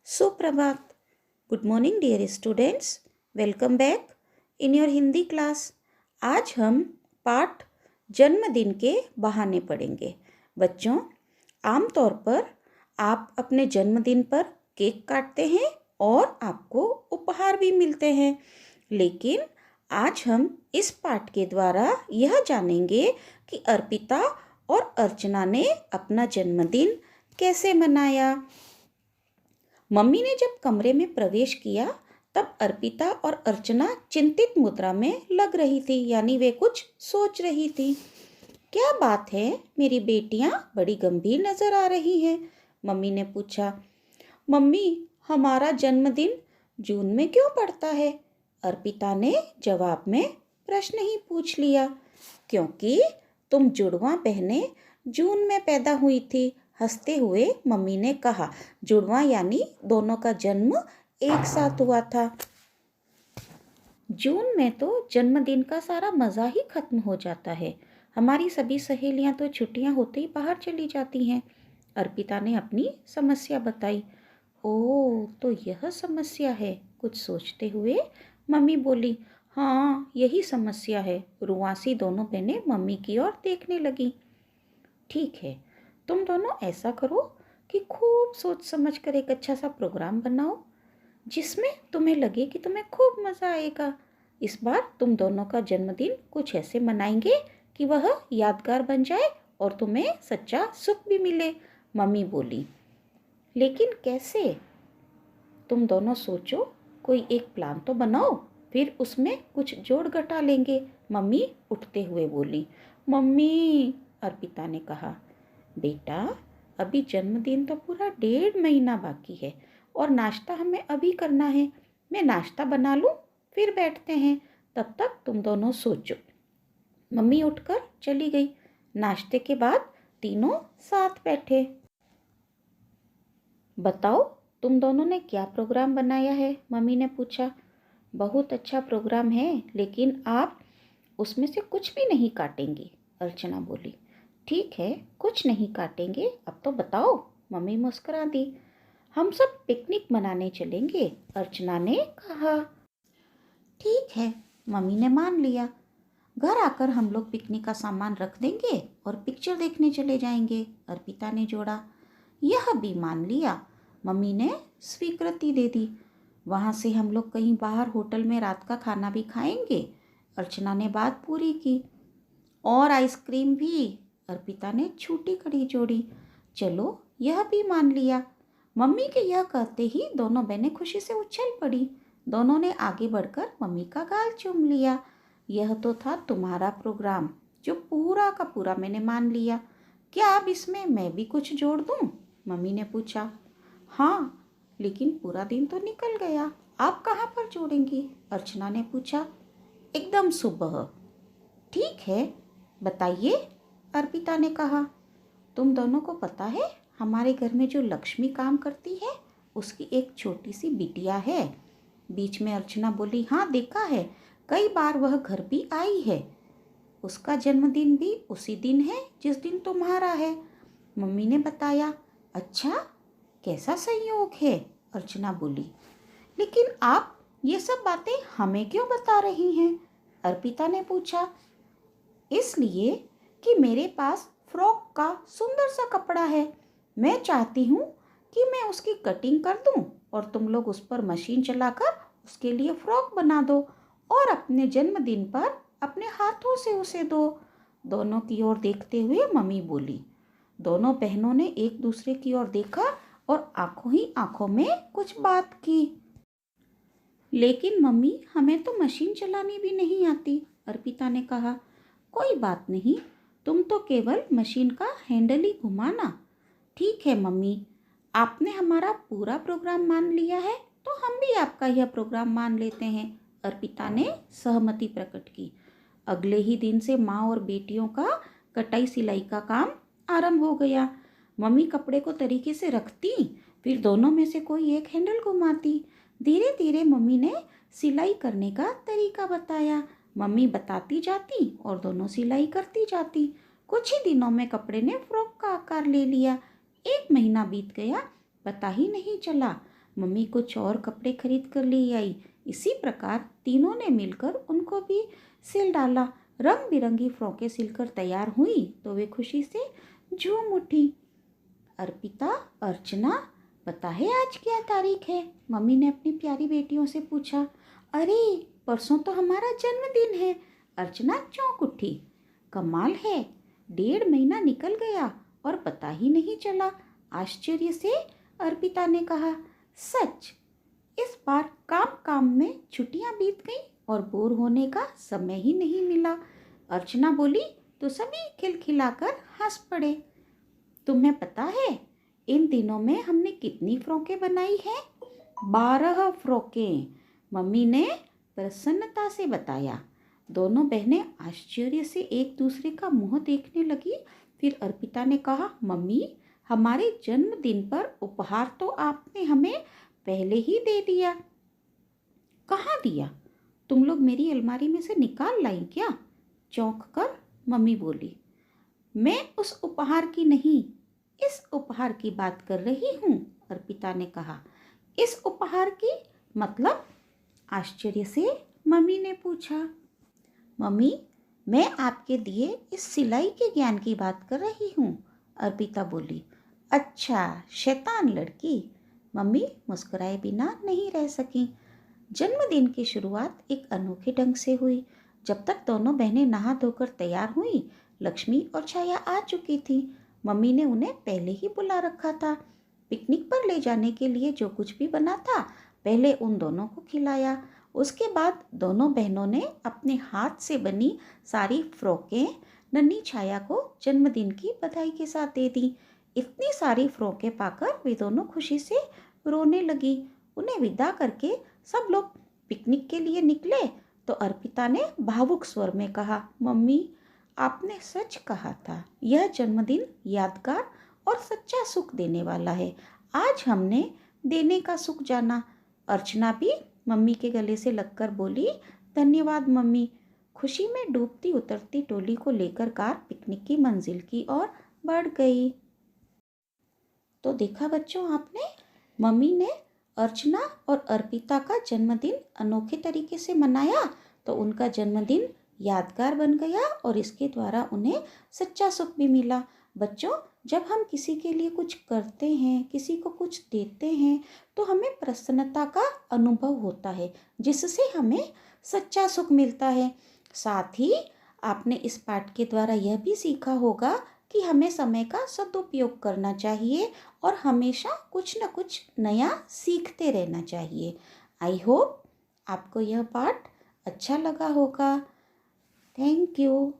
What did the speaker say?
सुप्रभात. Good morning dear students. Welcome back in your Hindi class. आज हम पाठ जन्मदिन के बहाने पढ़ेंगे. बच्चों, आमतौर पर आप अपने जन्मदिन पर केक काटते हैं और आपको उपहार भी मिलते हैं. लेकिन आज हम इस पाठ के द्वारा यह जानेंगे कि अर्पिता और अर्चना ने अपना जन्मदिन कैसे मनाया. मम्मी ने जब कमरे में प्रवेश किया तब अर्पिता और अर्चना चिंतित मुद्रा में लग रही थी, यानी वे कुछ सोच रही थी. क्या बात है, मेरी बेटियां बड़ी गंभीर नजर आ रही हैं. मम्मी ने पूछा. मम्मी, हमारा जन्मदिन जून में क्यों पड़ता है? अर्पिता ने जवाब में प्रश्न ही पूछ लिया. क्योंकि तुम जुड़वा बहनें जून में पैदा हुई थी, हंसते हुए मम्मी ने कहा. जुड़वा यानी दोनों का जन्म एक साथ हुआ था. जून में तो जन्मदिन का सारा मज़ा ही खत्म हो जाता है. हमारी सभी सहेलियां तो छुट्टियां होते ही बाहर चली जाती हैं. अर्पिता ने अपनी समस्या बताई. ओह, तो यह समस्या है. कुछ सोचते हुए मम्मी बोली. हाँ, यही समस्या है. रुआसी दोनों बहनें मम्मी की ओर देखने लगी. ठीक है, तुम दोनों ऐसा करो कि खूब सोच समझ कर एक अच्छा सा प्रोग्राम बनाओ जिसमें तुम्हें लगे कि तुम्हें खूब मज़ा आएगा. इस बार तुम दोनों का जन्मदिन कुछ ऐसे मनाएंगे कि वह यादगार बन जाए और तुम्हें सच्चा सुख भी मिले. मम्मी बोली. लेकिन कैसे? तुम दोनों सोचो, कोई एक प्लान तो बनाओ, फिर उसमें कुछ जोड़ घटा लेंगे. मम्मी उठते हुए बोली. मम्मी, अर्पिता ने कहा. बेटा, अभी जन्मदिन तो पूरा 1.5 महीना बाकी है और नाश्ता हमें अभी करना है. मैं नाश्ता बना लूँ, फिर बैठते हैं. तब तक तुम दोनों सोचो. मम्मी उठकर चली गई. नाश्ते के बाद तीनों साथ बैठे. बताओ, तुम दोनों ने क्या प्रोग्राम बनाया है? मम्मी ने पूछा. बहुत अच्छा प्रोग्राम है, लेकिन आप उसमें से कुछ भी नहीं काटेंगी, अर्चना बोली. ठीक है, कुछ नहीं काटेंगे. अब तो बताओ, मम्मी मुस्कुरा दी. हम सब पिकनिक मनाने चलेंगे, अर्चना ने कहा. ठीक है, मम्मी ने मान लिया. घर आकर हम लोग पिकनिक का सामान रख देंगे और पिक्चर देखने चले जाएंगे, अर्पिता ने जोड़ा. यह भी मान लिया. मम्मी ने स्वीकृति दे दी. वहाँ से हम लोग कहीं बाहर होटल में रात का खाना भी खाएंगे, अर्चना ने बात पूरी की. और आइसक्रीम भी, अर्पिता ने छूटी कड़ी जोड़ी. चलो, यह भी मान लिया. मम्मी के यह कहते ही दोनों बहनें खुशी से उछल पड़ी. दोनों ने आगे बढ़कर मम्मी का गाल चूम लिया. यह तो था तुम्हारा प्रोग्राम, जो पूरा का पूरा मैंने मान लिया. क्या अब इसमें मैं भी कुछ जोड़ दूं? मम्मी ने पूछा. हाँ, लेकिन पूरा दिन तो निकल गया, आप कहाँ पर जोड़ेंगी? अर्चना ने पूछा. एकदम सुबह. ठीक है, बताइए, अर्पिता ने कहा. तुम दोनों को पता है, हमारे घर में जो लक्ष्मी काम करती है, उसकी एक छोटी सी बिटिया है. बीच में अर्चना बोली. हाँ, देखा है, कई बार वह घर भी आई है. उसका जन्मदिन भी उसी दिन है जिस दिन तुम्हारा है, मम्मी ने बताया. अच्छा, कैसा संयोग है, अर्चना बोली. लेकिन आप ये सब बातें हमें क्यों बता रही हैं, अर्पिता ने पूछा. इसलिए कि मेरे पास फ्रॉक का सुंदर सा कपड़ा है. मैं चाहती हूँ कि मैं उसकी कटिंग कर दूँ और तुम लोग उस पर मशीन चलाकर उसके लिए फ्रॉक बना दो और अपने जन्मदिन पर अपने हाथों से उसे दो. दोनों की ओर देखते हुए मम्मी बोली. दोनों बहनों ने एक दूसरे की ओर देखा और आंखों ही आंखों में कुछ बात की. लेकिन मम्मी, हमें तो मशीन चलानी भी नहीं आती, अर्पिता ने कहा. कोई बात नहीं, तुम तो केवल मशीन का हैंडल ही घुमाना. ठीक है मम्मी, आपने हमारा पूरा प्रोग्राम मान लिया है, तो हम भी आपका यह प्रोग्राम मान लेते हैं, अर्पिता ने सहमति प्रकट की. अगले ही दिन से माँ और बेटियों का कटाई सिलाई का काम आरंभ हो गया. मम्मी कपड़े को तरीके से रखती, फिर दोनों में से कोई एक हैंडल घुमाती. धीरे धीरे मम्मी ने सिलाई करने का तरीका बताया. मम्मी बताती जाती और दोनों सिलाई करती जाती. कुछ ही दिनों में कपड़े ने फ्रॉक का आकार ले लिया. 1 महीना बीत गया, पता ही नहीं चला. मम्मी कुछ और कपड़े खरीद कर ले आई। इसी प्रकार तीनों ने मिलकर उनको भी सिल डाला। रंग बिरंगी फ्रॉकें सिलकर तैयार हुई तो वे खुशी से झूम उठी। अर्पिता, अर्चना, पता है आज क्या तारीख है? मम्मी ने अपनी प्यारी बेटियों से पूछा। अरे, परसों तो हमारा जन्मदिन है। अर्चना चौंक उठी। कमाल है, 1.5 महीना निकल गया और पता ही नहीं चला। आश्चर्य से अर्पिता ने कहा। सच, इस बार काम काम में छुट्टियां बीत गईं और बोर होने का समय ही नहीं मिला। अर्चना बोली तो सभी खिलखिलाकर हंस पड़े। तुम्हें पता है इन दिनों में हमने कितनी फ्रॉकें बनाई हैं? 12 फ्रॉकें, मम्मी ने प्रसन्नता से बताया। दोनों बहनें आश्चर्य से एक दूसरे का मुंह देखने लगी। फिर अर्पिता ने कहा, मम्मी, हमारे जन्मदिन पर उपहार तो आपने हमें पहले ही दे दिया। कहाँ दिया? तुम लोग मेरी अलमारी में से निकाल लाई क्या? चौंक कर मम्मी बोली। मैं उस उपहार की नहीं, इस उपहार की बात कर रही हूँ, अर्पिता ने कहा। इस उपहार की मतलब? आश्चर्य से मम्मी ने पूछा। मम्मी, मैं आपके दिए इस सिलाई के ज्ञान की बात कर रही हूँ, अर्पिता बोली। अच्छा, शैतान लड़की, मम्मी मुस्कुराए बिना नहीं रह सकी। जन्मदिन की शुरुआत एक अनोखे ढंग से हुई। जब तक दोनों बहनें नहा धोकर तैयार हुई, लक्ष्मी और छाया आ चुकी थी। मम्मी ने उन्हें पहले ही बुला रखा था। पिकनिक पर ले जाने के लिए जो कुछ भी बना था, पहले उन दोनों को खिलाया। उसके बाद दोनों बहनों ने अपने हाथ से बनी सारी फ्रॉकें नन्ही छाया को जन्मदिन की बधाई के साथ दे दी। इतनी सारी फ्रॉकें पाकर वे दोनों खुशी से रोने लगी। उन्हें विदा करके सब लोग पिकनिक के लिए निकले तो अर्पिता ने भावुक स्वर में कहा, मम्मी, आपने सच कहा था, यह जन्मदिन यादगार और सच्चा सुख देने वाला है। आज हमने देने का सुख जाना। अर्चना भी मम्मी के गले से लगकर बोली, धन्यवाद मम्मी। खुशी में डूबती उतरती टोली को लेकर कार पिकनिक की मंजिल की ओर बढ़ गई। तो देखा बच्चों आपने, मम्मी ने अर्चना और अर्पिता का जन्मदिन अनोखे तरीके से मनाया तो उनका जन्मदिन यादगार बन गया और इसके द्वारा उन्हें सच्चा सुख भी मिला। बच्चों, जब हम किसी के लिए कुछ करते हैं, किसी को कुछ देते हैं, तो हमें प्रसन्नता का अनुभव होता है, जिससे हमें सच्चा सुख मिलता है। साथ ही आपने इस पाठ के द्वारा यह भी सीखा होगा कि हमें समय का सदुपयोग करना चाहिए और हमेशा कुछ न कुछ नया सीखते रहना चाहिए। आई होप आपको यह पाठ अच्छा लगा होगा। Thank you.